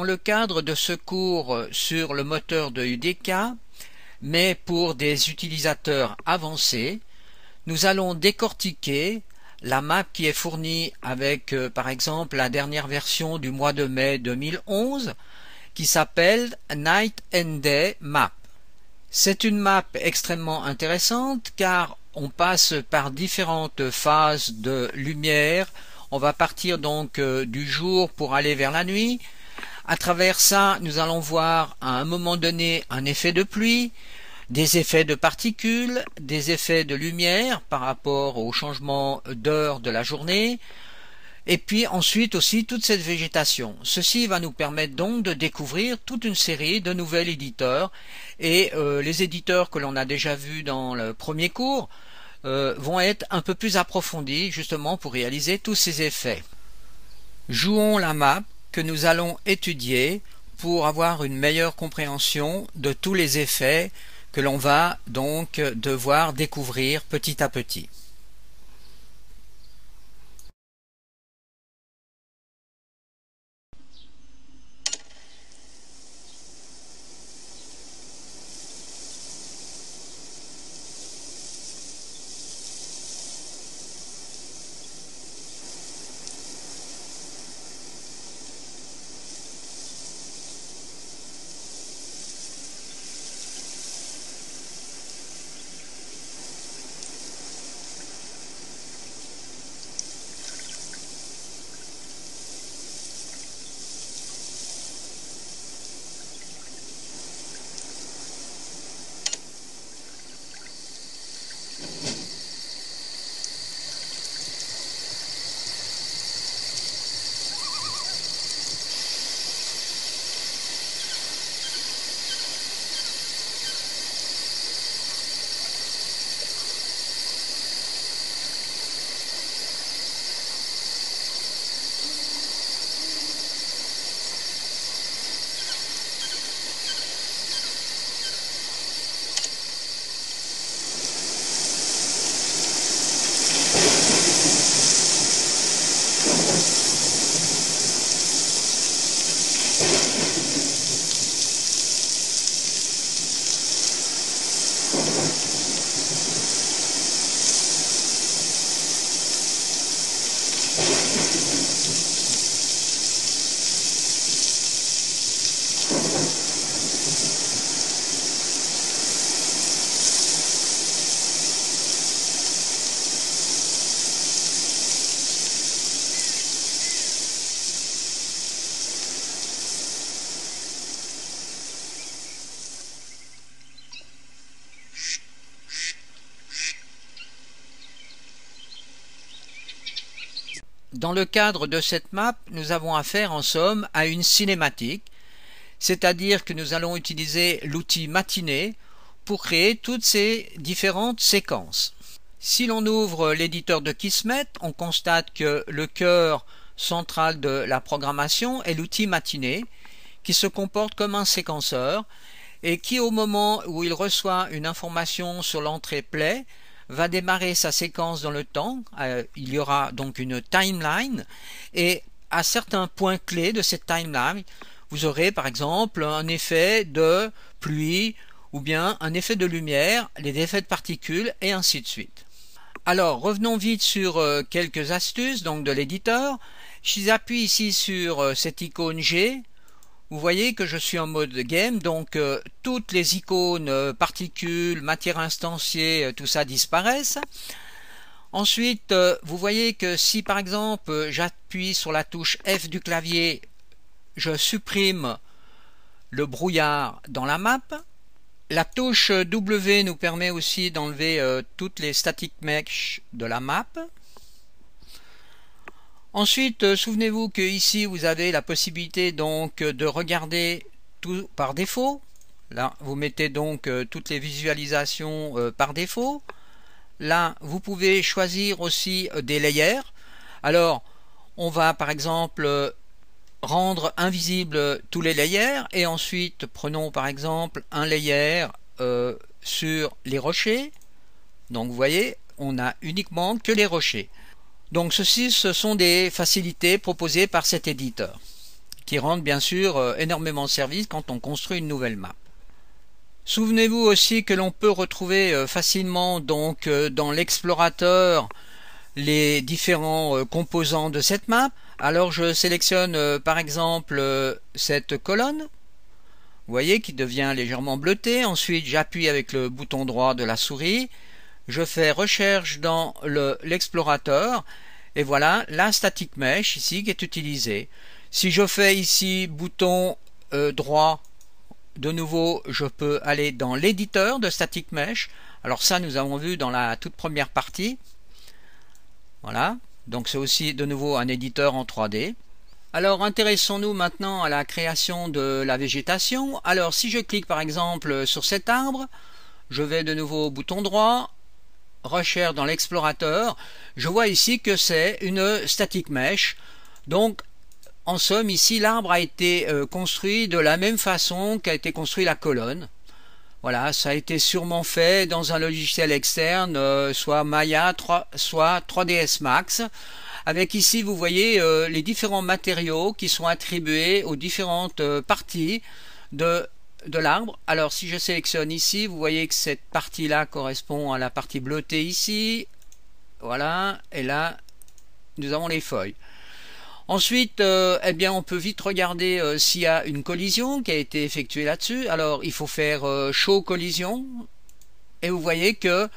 Dans le cadre de ce cours sur le moteur de UDK, mais pour des utilisateurs avancés, nous allons décortiquer la map qui est fournie avec par exemple la dernière version du mois de mai 2011 qui s'appelle Night and Day Map. C'est une map extrêmement intéressante car on passe par différentes phases de lumière. On va partir donc du jour pour aller vers la nuit. À travers ça, nous allons voir à un moment donné un effet de pluie, des effets de particules, des effets de lumière par rapport au changement d'heure de la journée, et puis ensuite aussi toute cette végétation. Ceci va nous permettre donc de découvrir toute une série de nouveaux éditeurs, et les éditeurs que l'on a déjà vus dans le premier cours vont être un peu plus approfondis justement pour réaliser tous ces effets. Jouons la map que nous allons étudier pour avoir une meilleure compréhension de tous les effets que l'on va donc devoir découvrir petit à petit. Dans le cadre de cette map, nous avons affaire en somme à une cinématique, c'est-à-dire que nous allons utiliser l'outil matinée pour créer toutes ces différentes séquences. Si l'on ouvre l'éditeur de Kismet, on constate que le cœur central de la programmation est l'outil matinée qui se comporte comme un séquenceur et qui, au moment où il reçoit une information sur l'entrée play, va démarrer sa séquence dans le temps. Il y aura donc une timeline et à certains points clés de cette timeline, vous aurez par exemple un effet de pluie ou bien un effet de lumière, les effets de particules et ainsi de suite. Alors revenons vite sur quelques astuces donc de l'éditeur. J'appuie ici sur cette icône G. Vous voyez que je suis en mode game, donc toutes les icônes, particules, matière instanciée, tout ça disparaissent. Ensuite, vous voyez que si par exemple j'appuie sur la touche F du clavier, je supprime le brouillard dans la map. La touche W nous permet aussi d'enlever toutes les static mesh de la map. Ensuite, souvenez-vous que ici vous avez la possibilité donc de regarder tout par défaut. Là, vous mettez donc toutes les visualisations par défaut. Là, vous pouvez choisir aussi des layers. Alors, on va par exemple rendre invisibles tous les layers et ensuite prenons par exemple un layer sur les rochers. Donc vous voyez, on n'a uniquement que les rochers. Donc ceci, ce sont des facilités proposées par cet éditeur. qui rendent bien sûr énormément service quand on construit une nouvelle map. Souvenez-vous aussi que l'on peut retrouver facilement donc dans l'explorateur les différents composants de cette map. Alors je sélectionne par exemple cette colonne, vous voyez, qui devient légèrement bleutée. Ensuite j'appuie avec le bouton droit de la souris, je fais recherche dans l'explorateur et voilà la static mesh ici qui est utilisée. Si je fais ici bouton droit, de nouveau je peux aller dans l'éditeur de static mesh. Alors ça nous avons vu dans la toute première partie. Voilà, donc c'est aussi de nouveau un éditeur en 3D. Alors intéressons-nous maintenant à la création de la végétation. Alors si je clique par exemple sur cet arbre, je vais de nouveau au bouton droit, recherche dans l'explorateur, je vois ici que c'est une static mesh. Donc en somme ici l'arbre a été construit de la même façon qu'a été construit la colonne. Voilà, ça a été sûrement fait dans un logiciel externe, soit Maya, soit 3ds Max. Avec ici, vous voyez les différents matériaux qui sont attribués aux différentes parties de l'arbre. Alors, si je sélectionne ici, vous voyez que cette partie-là correspond à la partie bleutée ici. Voilà, et là, nous avons les feuilles. Ensuite, eh bien, on peut vite regarder s'il y a une collision qui a été effectuée là-dessus. Alors, il faut faire show collision, et vous voyez que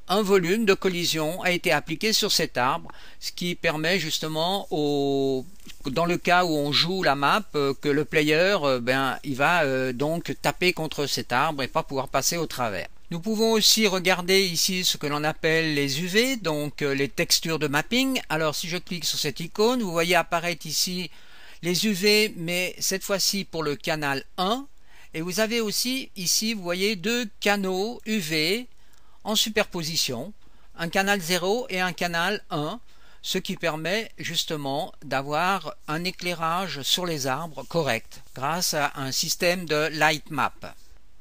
un volume de collision a été appliqué sur cet arbre, ce qui permet justement, dans le cas où on joue la map, que le player, il va donc taper contre cet arbre et pas pouvoir passer au travers. Nous pouvons aussi regarder ici ce que l'on appelle les UV, donc les textures de mapping. Alors si je clique sur cette icône, vous voyez apparaître ici les UV, mais cette fois-ci pour le canal 1. Et vous avez aussi ici, vous voyez, deux canaux UV en superposition, un canal 0 et un canal 1, ce qui permet justement d'avoir un éclairage sur les arbres correct grâce à un système de light map.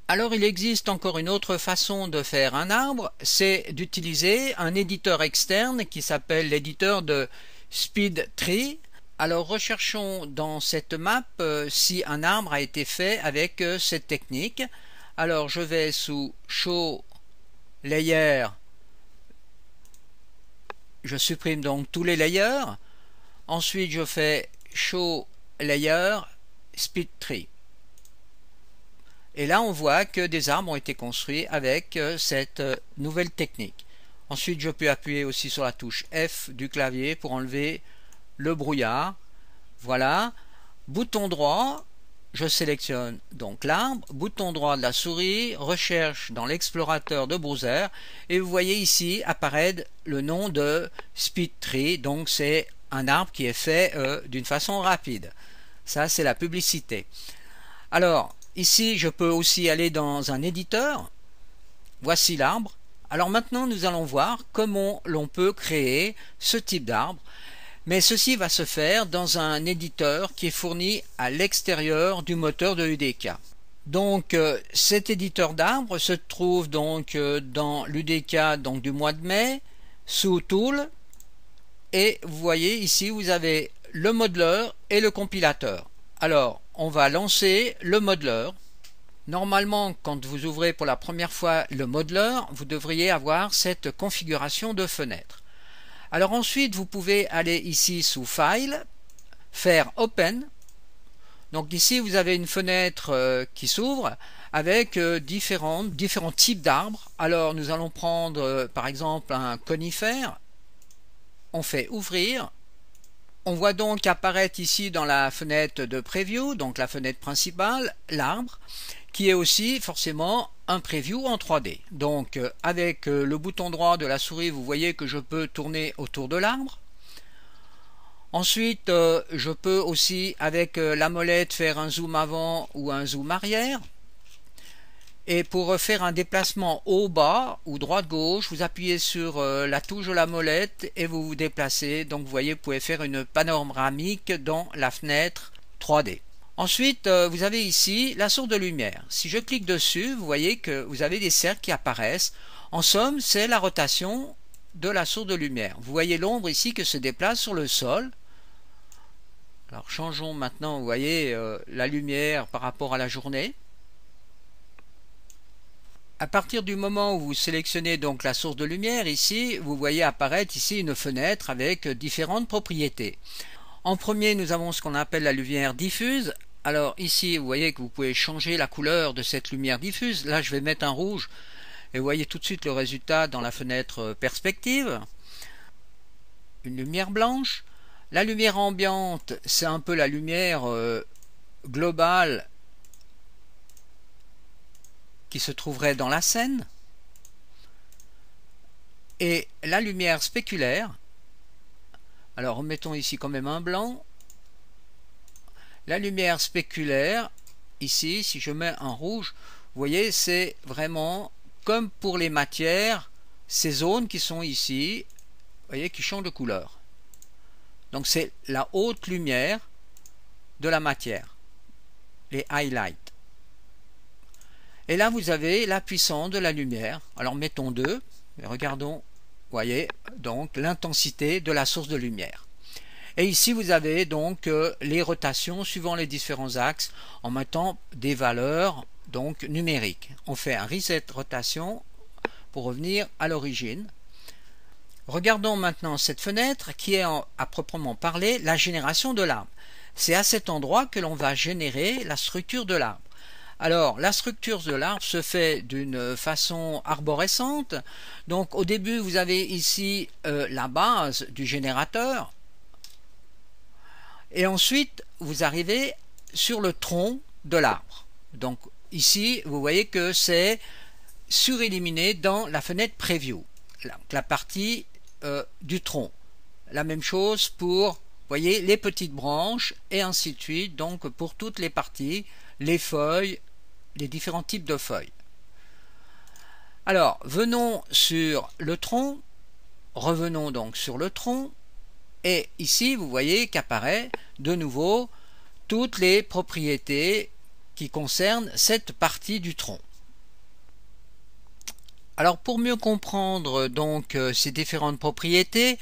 Alors il existe encore une autre façon de faire un arbre, c'est d'utiliser un éditeur externe qui s'appelle l'éditeur de SpeedTree. Alors recherchons dans cette map si un arbre a été fait avec cette technique. Alors je vais sous Show Layer, je supprime donc tous les layers. Ensuite je fais Show Layer SpeedTree. Et là, on voit que des arbres ont été construits avec cette nouvelle technique. Ensuite, je peux appuyer aussi sur la touche F du clavier pour enlever le brouillard. Voilà. Bouton droit, je sélectionne donc l'arbre. Bouton droit de la souris, recherche dans l'explorateur de browser. Et vous voyez ici apparaître le nom de SpeedTree. Donc, c'est un arbre qui est fait d'une façon rapide. Ça, c'est la publicité. Alors, ici, je peux aussi aller dans un éditeur. Voici l'arbre. Alors maintenant, nous allons voir comment l'on peut créer ce type d'arbre. Mais ceci va se faire dans un éditeur qui est fourni à l'extérieur du moteur de UDK. Donc, cet éditeur d'arbre se trouve donc dans l'UDK du mois de mai, sous Tool. Et vous voyez ici, vous avez le modeleur et le compilateur. Alors, on va lancer le modeleur. Normalement, quand vous ouvrez pour la première fois le modeleur, vous devriez avoir cette configuration de fenêtre. Alors ensuite, vous pouvez aller ici sous File, faire Open. Donc ici, vous avez une fenêtre qui s'ouvre avec différents types d'arbres. Alors, nous allons prendre par exemple un conifère. On fait Ouvrir. On voit donc apparaître ici dans la fenêtre de preview, donc la fenêtre principale, l'arbre, qui est aussi forcément un preview en 3D. Donc avec le bouton droit de la souris, vous voyez que je peux tourner autour de l'arbre. Ensuite, je peux aussi avec la molette faire un zoom avant ou un zoom arrière. Et pour faire un déplacement haut-bas ou droite-gauche, vous appuyez sur la touche de la molette et vous vous déplacez. Donc vous voyez, vous pouvez faire une panoramique dans la fenêtre 3D. Ensuite, vous avez ici la source de lumière. Si je clique dessus, vous voyez que vous avez des cercles qui apparaissent. En somme, c'est la rotation de la source de lumière. Vous voyez l'ombre ici qui se déplace sur le sol. Alors changeons maintenant, vous voyez, la lumière par rapport à la journée. À partir du moment où vous sélectionnez donc la source de lumière, ici, vous voyez apparaître ici une fenêtre avec différentes propriétés. En premier, nous avons ce qu'on appelle la lumière diffuse. Alors ici, vous voyez que vous pouvez changer la couleur de cette lumière diffuse. Là, je vais mettre un rouge et vous voyez tout de suite le résultat dans la fenêtre perspective. Une lumière blanche. La lumière ambiante, c'est un peu la lumière globale qui se trouverait dans la scène. Et la lumière spéculaire, alors remettons ici quand même un blanc. La lumière spéculaire, ici, si je mets un rouge, vous voyez, c'est vraiment comme pour les matières, ces zones qui sont ici, vous voyez, qui changent de couleur. Donc c'est la haute lumière de la matière, les highlights. Et là, vous avez la puissance de la lumière. Alors, mettons 2. Et regardons, vous voyez, donc l'intensité de la source de lumière. Et ici, vous avez donc les rotations suivant les différents axes en mettant des valeurs donc numériques. On fait un reset rotation pour revenir à l'origine. Regardons maintenant cette fenêtre qui est à proprement parler la génération de l'arbre. C'est à cet endroit que l'on va générer la structure de l'arbre. Alors, la structure de l'arbre se fait d'une façon arborescente. Donc, au début, vous avez ici la base du générateur. Et ensuite, vous arrivez sur le tronc de l'arbre. Donc, ici, vous voyez que c'est suréliminé dans la fenêtre Preview, la partie du tronc. La même chose pour, vous voyez, les petites branches et ainsi de suite. Donc, pour toutes les parties, les feuilles, les différents types de feuilles. Alors, venons sur le tronc, revenons donc sur le tronc, et ici, vous voyez qu'apparaît de nouveau toutes les propriétés qui concernent cette partie du tronc. Alors, pour mieux comprendre donc ces différentes propriétés,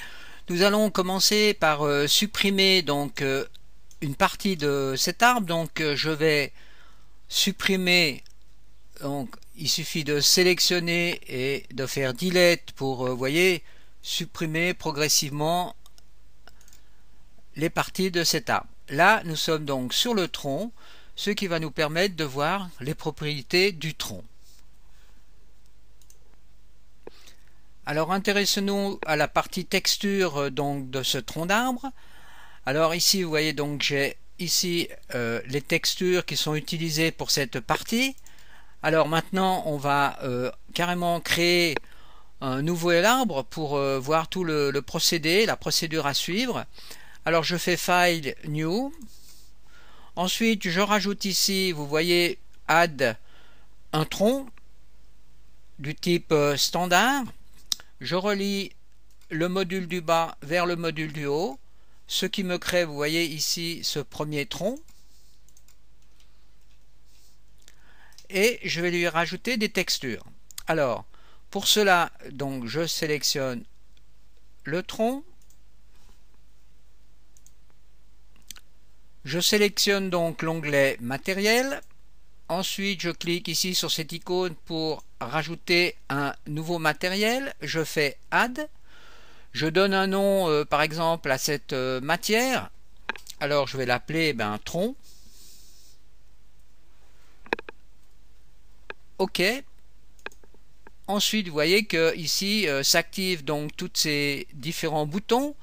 nous allons commencer par supprimer donc une partie de cet arbre. Donc, je vais supprimer, donc il suffit de sélectionner et de faire delete pour, vous voyez, supprimer progressivement les parties de cet arbre. Là, nous sommes donc sur le tronc, ce qui va nous permettre de voir les propriétés du tronc. Alors, intéressons-nous à la partie texture donc de ce tronc d'arbre. Alors ici, vous voyez donc j'ai ici les textures qui sont utilisées pour cette partie. Alors maintenant on va carrément créer un nouvel arbre pour voir tout le procédé, la procédure à suivre. Alors je fais File, New. Ensuite je rajoute ici, vous voyez, Add un tronc du type standard. Je relie le module du bas vers le module du haut. Ce qui me crée, vous voyez ici, ce premier tronc. Et je vais lui rajouter des textures. Alors, pour cela, donc, je sélectionne le tronc. Je sélectionne donc l'onglet Matériel. Ensuite, je clique ici sur cette icône pour rajouter un nouveau matériel. Je fais Add. Je donne un nom, par exemple, à cette matière. Alors, je vais l'appeler tronc. OK. Ensuite, vous voyez que ici s'activent donc tous ces différents boutons.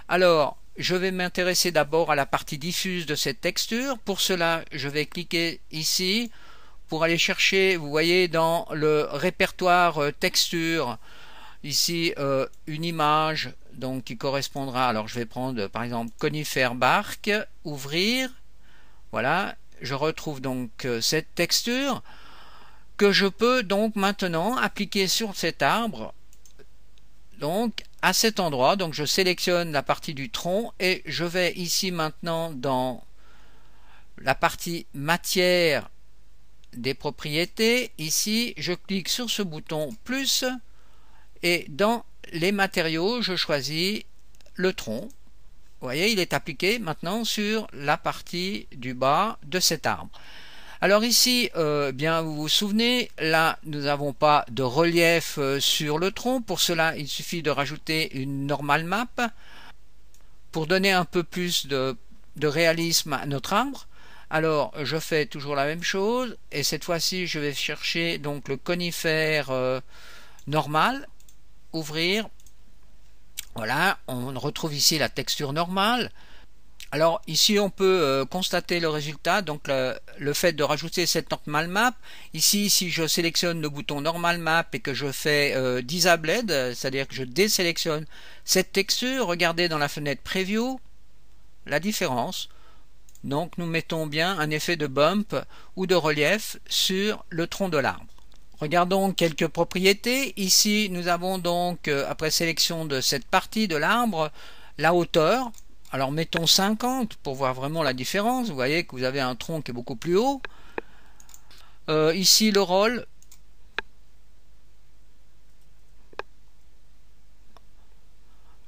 Alors, je vais m'intéresser d'abord à la partie diffuse de cette texture. Pour cela, je vais cliquer ici pour aller chercher, vous voyez, dans le répertoire texture. Ici, une image donc qui correspondra, alors je vais prendre par exemple conifère bark, ouvrir, voilà, je retrouve donc cette texture que je peux donc maintenant appliquer sur cet arbre, donc à cet endroit. Donc je sélectionne la partie du tronc et je vais ici maintenant dans la partie matière des propriétés. Ici, je clique sur ce bouton plus. Et dans les matériaux, je choisis le tronc. Vous voyez, il est appliqué maintenant sur la partie du bas de cet arbre. Alors ici, bien vous vous souvenez, là nous n'avons pas de relief sur le tronc. Pour cela, il suffit de rajouter une normal map pour donner un peu plus de réalisme à notre arbre. Alors je fais toujours la même chose et cette fois-ci je vais chercher donc le conifère normal, ouvrir. Voilà, on retrouve ici la texture normale. Alors ici on peut constater le résultat, donc le fait de rajouter cette normal map. Ici si je sélectionne le bouton normal map et que je fais disable, c'est-à-dire que je désélectionne cette texture, regardez dans la fenêtre preview la différence. Donc nous mettons bien un effet de bump ou de relief sur le tronc de l'arbre. Regardons quelques propriétés. Ici nous avons donc après sélection de cette partie de l'arbre, la hauteur. Alors mettons 50 pour voir vraiment la différence. Vous voyez que vous avez un tronc qui est beaucoup plus haut. Ici le roll.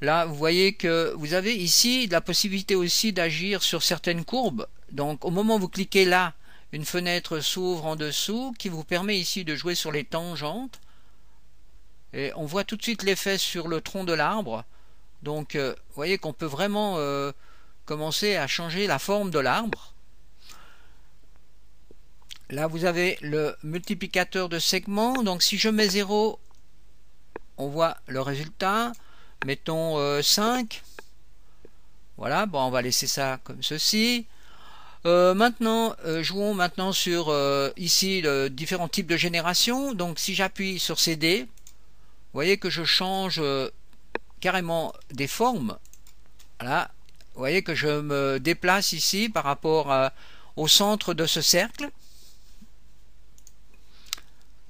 Là vous voyez que vous avez ici la possibilité aussi d'agir sur certaines courbes. Donc au moment où vous cliquez là, une fenêtre s'ouvre en dessous qui vous permet ici de jouer sur les tangentes. Et on voit tout de suite l'effet sur le tronc de l'arbre. Donc vous voyez qu'on peut vraiment commencer à changer la forme de l'arbre. Là vous avez le multiplicateur de segments. Donc si je mets 0, on voit le résultat. Mettons 5. Voilà, bon on va laisser ça comme ceci. Maintenant, jouons maintenant sur ici le différents types de génération. Donc si j'appuie sur CD, vous voyez que je change carrément des formes. Voilà, vous voyez que je me déplace ici par rapport au centre de ce cercle.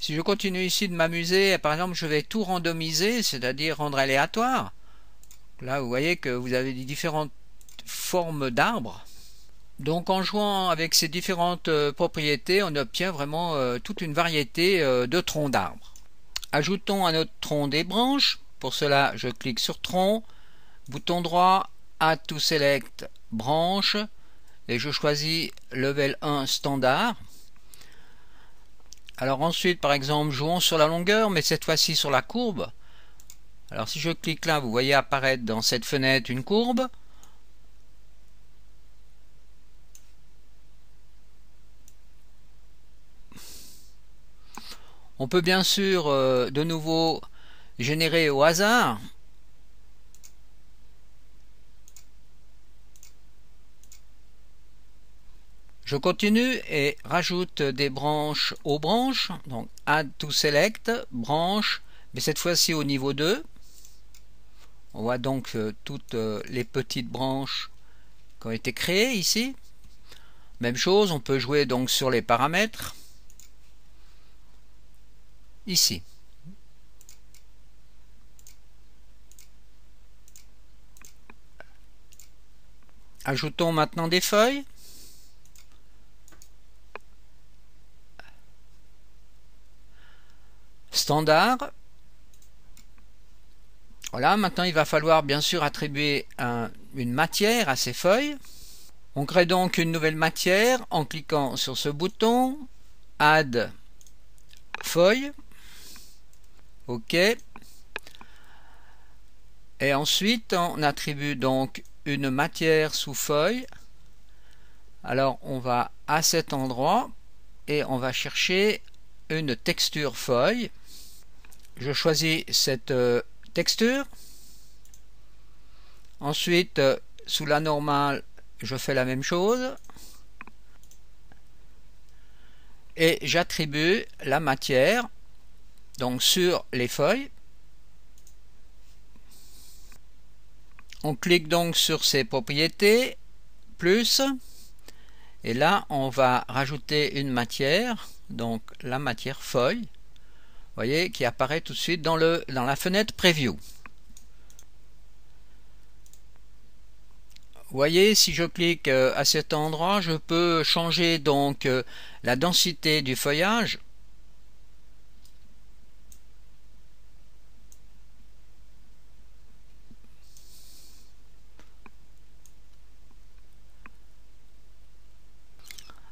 Si je continue ici de m'amuser, par exemple je vais tout randomiser, c'est-à-dire rendre aléatoire. Là vous voyez que vous avez des différentes formes d'arbres. Donc en jouant avec ces différentes propriétés, on obtient vraiment toute une variété de troncs d'arbres. Ajoutons à notre tronc des branches. Pour cela, je clique sur tronc, bouton droit, Add to Select branche et je choisis level 1 standard. Alors ensuite, par exemple, jouons sur la longueur, mais cette fois-ci sur la courbe. Alors si je clique là, vous voyez apparaître dans cette fenêtre une courbe. On peut bien sûr de nouveau générer au hasard. Je continue et rajoute des branches aux branches. Donc Add to Select, branche, mais cette fois-ci au niveau 2. On voit donc toutes les petites branches qui ont été créées ici. Même chose, on peut jouer donc sur les paramètres. Ici. Ajoutons maintenant des feuilles. Standard. Voilà, maintenant il va falloir bien sûr attribuer une matière à ces feuilles. On crée donc une nouvelle matière en cliquant sur ce bouton, Add feuille. OK. Et ensuite on attribue donc une matière sous feuille. Alors on va à cet endroit et on va chercher une texture feuille. Je choisis cette texture. Ensuite sous la normale je fais la même chose et j'attribue la matière donc sur les feuilles. On clique donc sur ces propriétés, plus, et là on va rajouter une matière, donc la matière feuille, vous voyez, qui apparaît tout de suite dans la fenêtre Preview. Vous voyez, si je clique à cet endroit, je peux changer donc la densité du feuillage.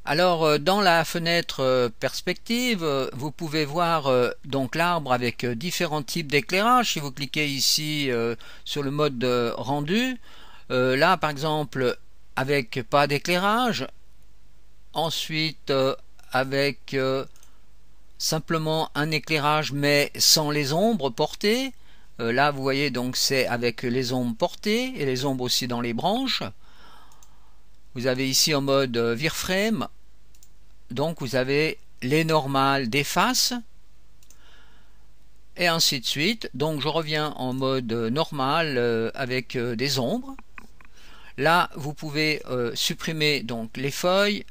Alors dans la fenêtre perspective, vous pouvez voir donc l'arbre avec différents types d'éclairage. Si vous cliquez ici sur le mode rendu, là par exemple avec pas d'éclairage, ensuite avec simplement un éclairage mais sans les ombres portées. Là vous voyez donc c'est avec les ombres portées et les ombres aussi dans les branches. Vous avez ici en mode wireframe, donc vous avez les normales des faces et ainsi de suite. Donc je reviens en mode normal avec des ombres. Là vous pouvez supprimer donc les feuilles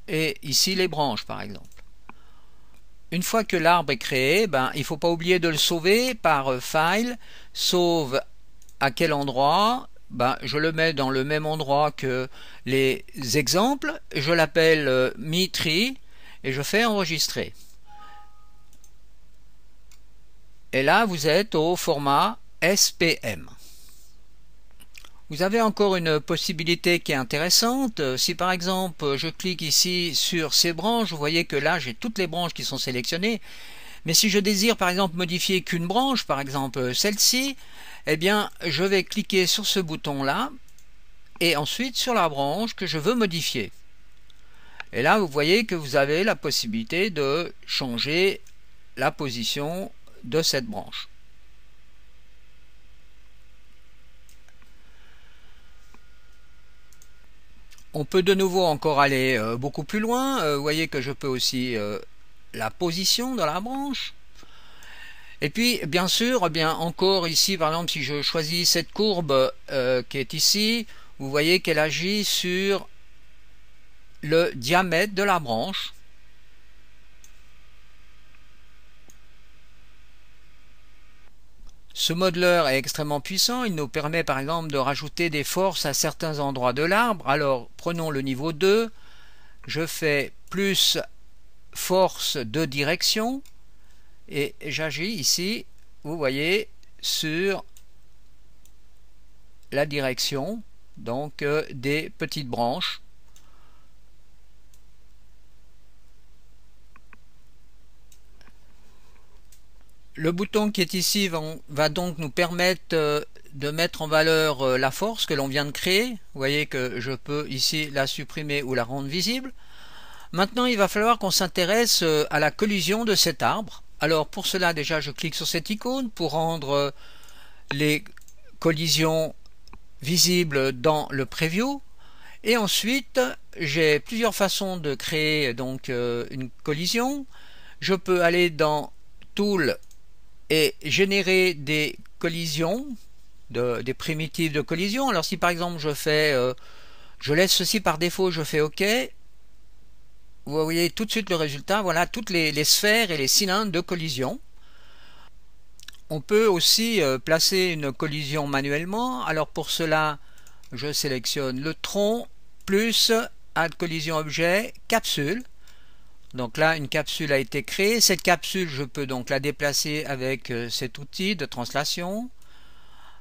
et ici les branches par exemple. Une fois que l'arbre est créé, il ne faut pas oublier de le sauver par File, sauve à quel endroit. Je le mets dans le même endroit que les exemples, je l'appelle MiTree et je fais enregistrer. Et là vous êtes au format SPM. Vous avez encore une possibilité qui est intéressante. Si par exemple je clique ici sur ces branches, vous voyez que là j'ai toutes les branches qui sont sélectionnées. Mais si je désire par exemple modifier qu'une branche, par exemple celle-ci, eh bien je vais cliquer sur ce bouton là et ensuite sur la branche que je veux modifier. Et là vous voyez que vous avez la possibilité de changer la position de cette branche. On peut de nouveau encore aller beaucoup plus loin. Vous voyez que je peux aussi la position de la branche. Et puis bien sûr, encore ici par exemple si je choisis cette courbe qui est ici, vous voyez qu'elle agit sur le diamètre de la branche. Ce modeleur est extrêmement puissant, il nous permet par exemple de rajouter des forces à certains endroits de l'arbre. Alors prenons le niveau 2, je fais plus force de direction et j'agis ici, vous voyez, sur la direction donc des petites branches. Le bouton qui est ici va donc nous permettre de mettre en valeur la force que l'on vient de créer. Vous voyez que je peux ici la supprimer ou la rendre visible. Maintenant il va falloir qu'on s'intéresse à la collision de cet arbre. Alors pour cela déjà je clique sur cette icône pour rendre les collisions visibles dans le preview. Et ensuite j'ai plusieurs façons de créer donc une collision. Je peux aller dans Tool et générer des collisions, des primitives de collision. Alors si par exemple je laisse ceci par défaut, je fais OK, vous voyez tout de suite le résultat, voilà toutes les sphères et les cylindres de collision. On peut aussi placer une collision manuellement. Alors pour cela, je sélectionne le tronc plus Add collision objet, capsule. Donc là, une capsule a été créée. Cette capsule, je peux donc la déplacer avec cet outil de translation.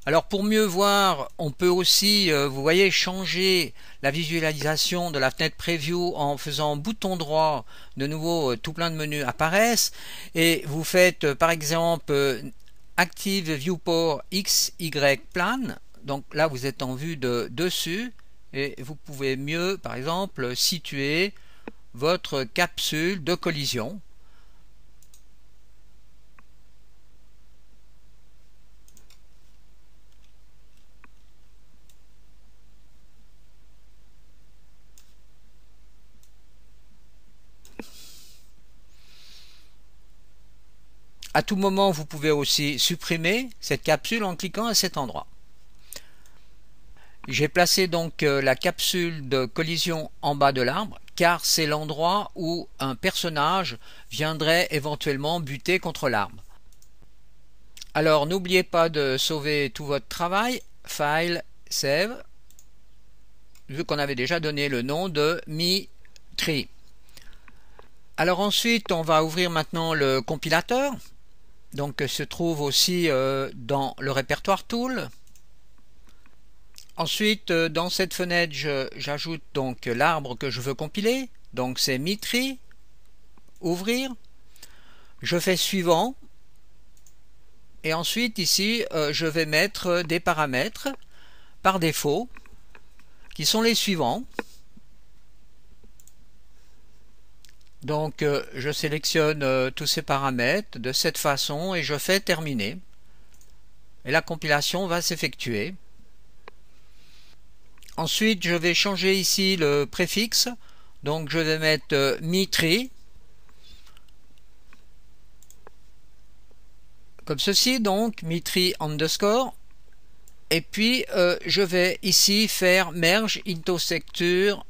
Alors pour mieux voir, on peut aussi, vous voyez, changer la visualisation de la fenêtre preview en faisant bouton droit. De nouveau, tout plein de menus apparaissent. Et vous faites par exemple Active Viewport X, Y Plan. Donc là, vous êtes en vue de dessus. Et vous pouvez mieux, par exemple, situer votre capsule de collision. À tout moment, vous pouvez aussi supprimer cette capsule en cliquant à cet endroit. J'ai placé donc la capsule de collision en bas de l'arbre, car c'est l'endroit où un personnage viendrait éventuellement buter contre l'arbre. Alors n'oubliez pas de sauver tout votre travail, File, Save, vu qu'on avait déjà donné le nom de MiTree. Alors ensuite, on va ouvrir maintenant le compilateur, donc se trouve aussi dans le répertoire Tool. Ensuite, dans cette fenêtre, j'ajoute donc l'arbre que je veux compiler. Donc c'est MITRI, ouvrir. Je fais suivant. Et ensuite ici, je vais mettre des paramètres par défaut qui sont les suivants. Donc je sélectionne tous ces paramètres de cette façon et je fais terminer. Et la compilation va s'effectuer. Ensuite, je vais changer ici le préfixe. Donc je vais mettre MITRI. Comme ceci, donc MITRI underscore. Et puis je vais ici faire merge into secture.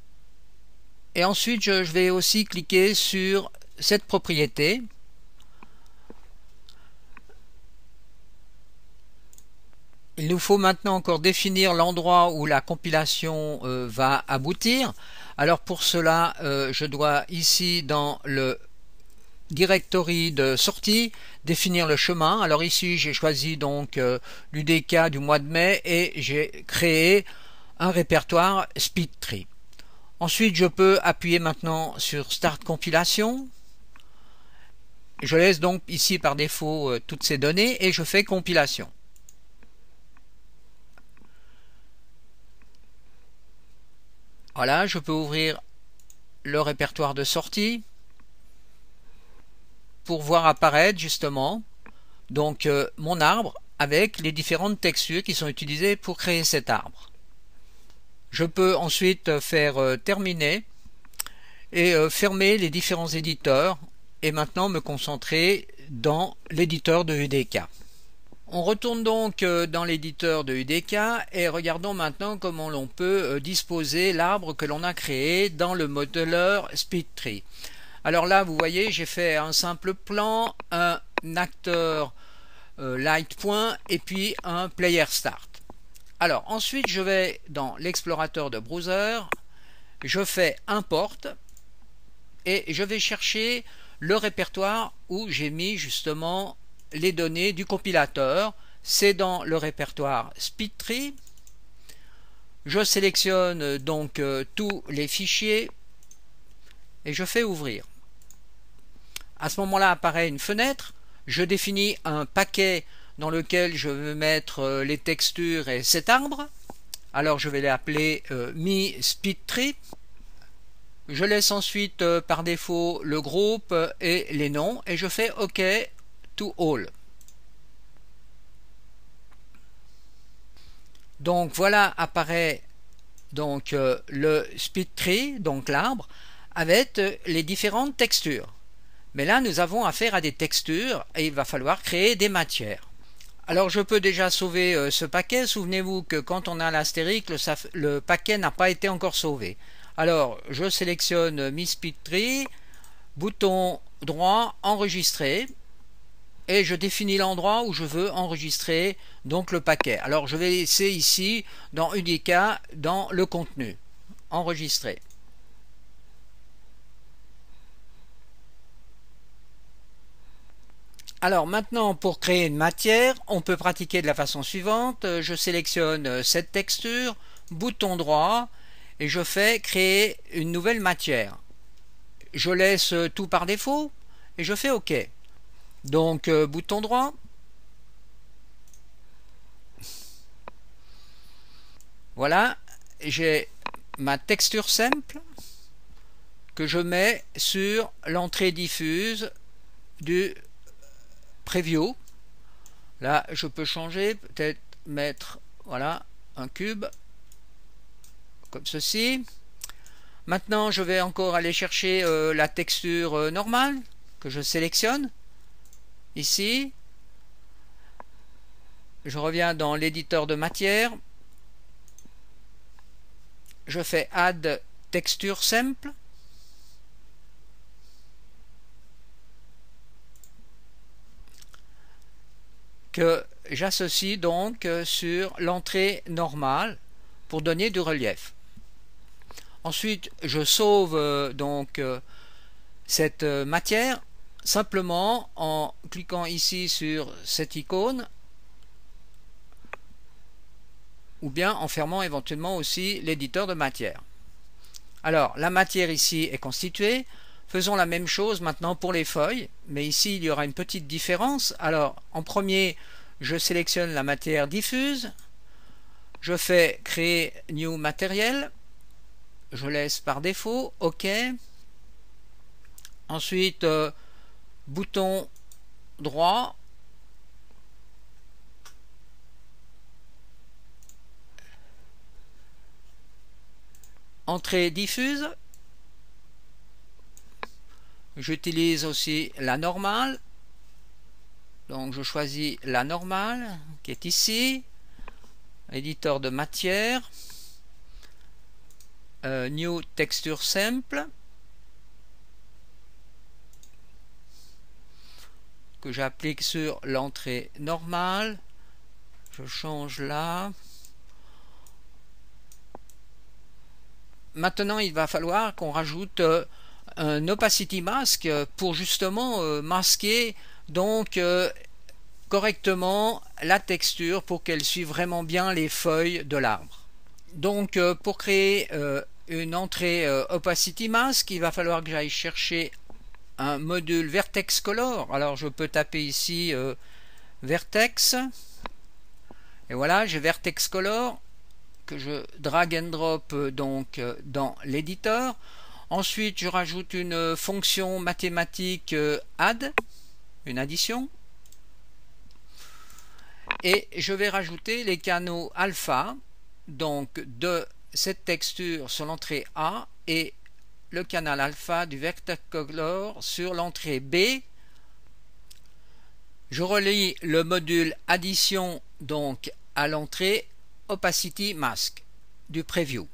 Et ensuite je vais aussi cliquer sur cette propriété. Il nous faut maintenant encore définir l'endroit où la compilation va aboutir. Alors pour cela, je dois ici dans le directory de sortie définir le chemin. Alors ici j'ai choisi donc l'UDK du mois de mai et j'ai créé un répertoire SpeedTree. Ensuite je peux appuyer maintenant sur Start compilation. Je laisse donc ici par défaut toutes ces données et je fais compilation. Voilà, je peux ouvrir le répertoire de sortie pour voir apparaître justement donc mon arbre avec les différentes textures qui sont utilisées pour créer cet arbre. Je peux ensuite faire terminer et fermer les différents éditeurs et maintenant me concentrer dans l'éditeur de UDK. On retourne donc dans l'éditeur de UDK et regardons maintenant comment l'on peut disposer l'arbre que l'on a créé dans le modeleur SpeedTree. Alors là, vous voyez, j'ai fait un simple plan, un acteur light point et puis un player start. Alors ensuite, je vais dans l'explorateur de browser, je fais import et je vais chercher le répertoire où j'ai mis justement les données du compilateur. C'est dans le répertoire SpeedTree. Je sélectionne donc tous les fichiers et je fais ouvrir. À ce moment-là apparaît une fenêtre. Je définis un paquet dans lequel je veux mettre les textures et cet arbre. Alors je vais l'appeler Mi SpeedTree. Je laisse ensuite par défaut le groupe et les noms et je fais OK to all. Donc voilà apparaît donc le SpeedTree, donc l'arbre, avec les différentes textures. Mais là nous avons affaire à des textures et il va falloir créer des matières. Alors je peux déjà sauver ce paquet. Souvenez-vous que quand on a l'astérisque, le paquet n'a pas été encore sauvé. Alors je sélectionne Mi SpeedTree, bouton droit, enregistrer. Et je définis l'endroit où je veux enregistrer donc le paquet. Alors je vais laisser ici dans UDK dans le contenu enregistrer. Alors maintenant pour créer une matière, on peut pratiquer de la façon suivante. Je sélectionne cette texture, bouton droit et je fais créer une nouvelle matière. Je laisse tout par défaut et je fais OK. Donc bouton droit, voilà, j'ai ma texture simple que je mets sur l'entrée diffuse du preview. Là je peux changer, peut-être mettre voilà un cube comme ceci. Maintenant je vais encore aller chercher la texture normale que je sélectionne. Ici, je reviens dans l'éditeur de matière, je fais Add texture simple, que j'associe donc sur l'entrée normale pour donner du relief. Ensuite, je sauve donc cette matière simplement en cliquant ici sur cette icône ou bien en fermant éventuellement aussi l'éditeur de matière. Alors, la matière ici est constituée. Faisons la même chose maintenant pour les feuilles, mais ici il y aura une petite différence. Alors, en premier, je sélectionne la matière diffuse. Je fais créer New Material. Je laisse par défaut, OK. Ensuite, bouton droit. Entrée diffuse. J'utilise aussi la normale. Donc je choisis la normale qui est ici. Éditeur de matière. New texture simple. Que j'applique sur l'entrée normale. Je change là. Maintenant, il va falloir qu'on rajoute un opacity mask pour justement masquer donc correctement la texture pour qu'elle suive vraiment bien les feuilles de l'arbre. Donc pour créer une entrée opacity mask, il va falloir que j'aille chercher un module vertex color. Alors je peux taper ici vertex et voilà, j'ai vertex color que je drag and drop donc dans l'éditeur. Ensuite, je rajoute une fonction mathématique add, une addition. Et je vais rajouter les canaux alpha, donc de cette texture sur l'entrée A et le canal alpha du vertex color sur l'entrée B. Je relie le module addition donc à l'entrée opacity mask du preview.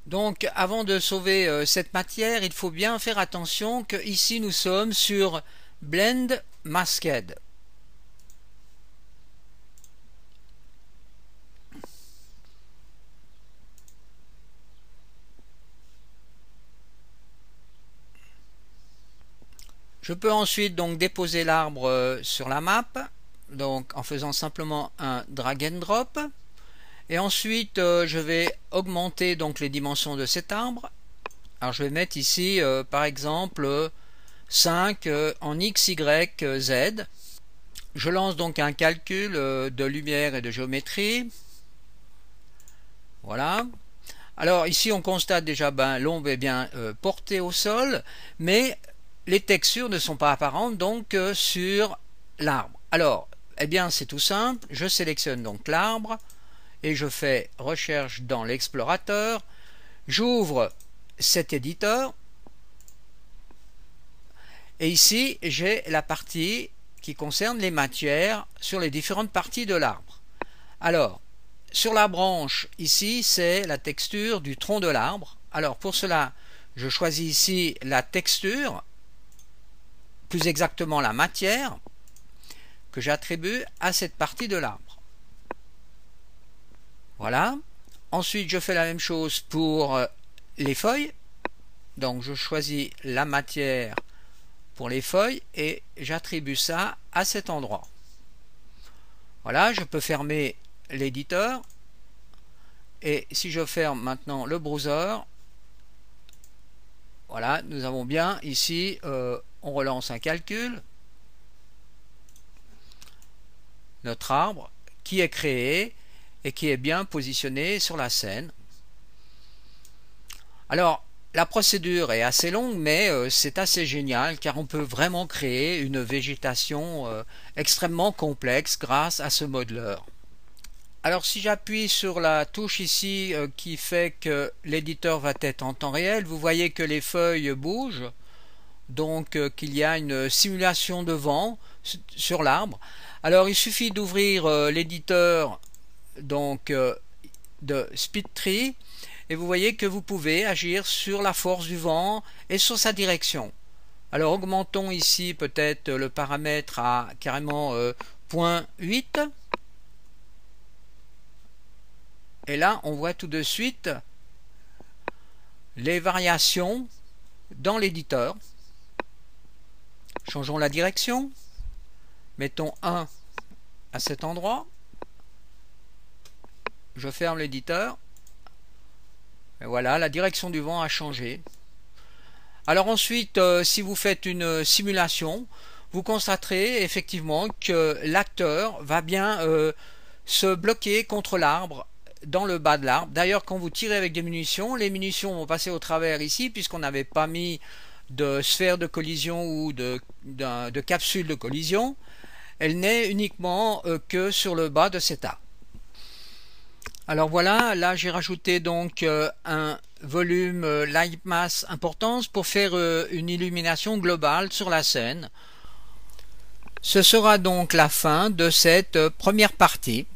Donc avant de sauver cette matière, il faut bien faire attention que ici nous sommes sur Blend Masked. Je peux ensuite donc déposer l'arbre sur la map, donc en faisant simplement un drag and drop. Et ensuite, je vais augmenter donc les dimensions de cet arbre. Alors je vais mettre ici, par exemple, 5 en X, Y, Z. Je lance donc un calcul de lumière et de géométrie. Voilà. Alors ici, on constate déjà l'ombre est bien portée au sol, mais les textures ne sont pas apparentes donc sur l'arbre. Alors, eh bien, c'est tout simple. Je sélectionne donc l'arbre. Et je fais recherche dans l'explorateur, j'ouvre cet éditeur et ici j'ai la partie qui concerne les matières sur les différentes parties de l'arbre. Alors sur la branche ici c'est la texture du tronc de l'arbre. Alors pour cela je choisis ici la texture, plus exactement la matière que j'attribue à cette partie de l'arbre. Voilà. Ensuite, je fais la même chose pour les feuilles. Donc, je choisis la matière pour les feuilles et j'attribue ça à cet endroit. Voilà, je peux fermer l'éditeur. Et si je ferme maintenant le browser, voilà, nous avons bien ici, on relance un calcul. Notre arbre qui est créé et qui est bien positionné sur la scène. Alors, la procédure est assez longue, mais c'est assez génial car on peut vraiment créer une végétation extrêmement complexe grâce à ce modeleur. Alors, si j'appuie sur la touche ici qui fait que l'éditeur va être en temps réel, vous voyez que les feuilles bougent, donc qu'il y a une simulation de vent sur l'arbre. Alors, il suffit d'ouvrir l'éditeur donc de SpeedTree et vous voyez que vous pouvez agir sur la force du vent et sur sa direction. Alors augmentons ici peut-être le paramètre à carrément 0.8 et là on voit tout de suite les variations dans l'éditeur. Changeons la direction, mettons 1 à cet endroit. Je ferme l'éditeur. Et voilà, la direction du vent a changé. Alors ensuite, si vous faites une simulation, vous constaterez effectivement que l'acteur va bien se bloquer contre l'arbre, dans le bas de l'arbre. D'ailleurs, quand vous tirez avec des munitions, les munitions vont passer au travers ici, puisqu'on n'avait pas mis de sphère de collision ou de capsule de collision. Elle n'est uniquement que sur le bas de cet arbre. Alors voilà, là j'ai rajouté donc un volume light mass importance pour faire une illumination globale sur la scène. Ce sera donc la fin de cette première partie.